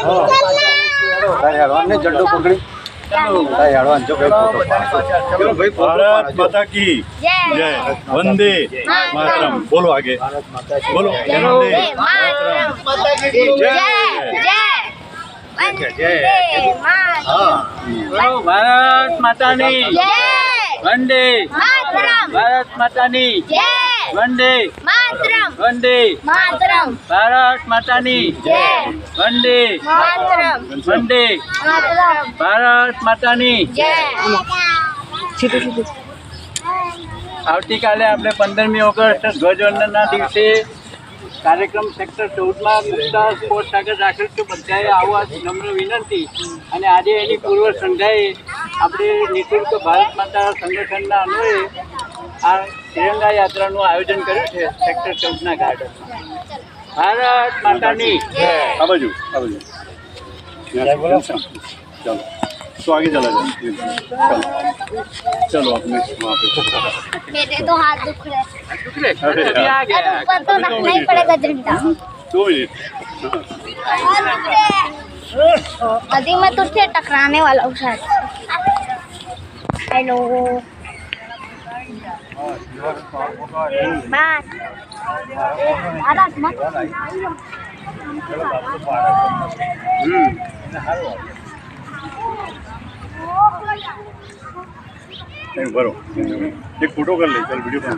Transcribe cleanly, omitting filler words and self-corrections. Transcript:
હેડવાન ને ઝંડો પકડી હેડવાન જો ભાઈ ભારત માતા કી જય વંદે માતરમ બોલો આગે બોલો વંદે માતરમ જય ભારત માતાની વંદે ભારત માતાની વંદે વંદે ભારત માતાની વંદે વંદે ભારત માતાની આવતીકાલે આપણે 15મી ઓગસ્ટ ધ્વજવંદનના દિવસે કાર્યક્રમ સેક્ટર 14માં મુક્તા સ્પોર્ટ્સ આગળ રાખેલ છે. બધાએ આવવા નમ્ર વિનંતી. અને આજે એની પૂર્વ સંધ્યાએ આપણે નિઃશુલ્ક ભારત માતા સંગઠનના અન્વયે આ તિરંગા યાત્રાનું આયોજન કર્યું છે સેક્ટર 14ના ગાર્ડનમાં. ભારત માતાની આ બાજુ चलो तो आगे चला जाए चलो अपने वहाँ पे मेरे तो हाथ दुख रहे अरे अभी आ गया. ऊपर तो रखना ही पड़ेगा झंडा 2 मिनट अभी मैं तुझसे टकराने वाला हूँ शायद. हेलो बात आवाज मत भरो एक फोटो कर ले चल वीडियो बन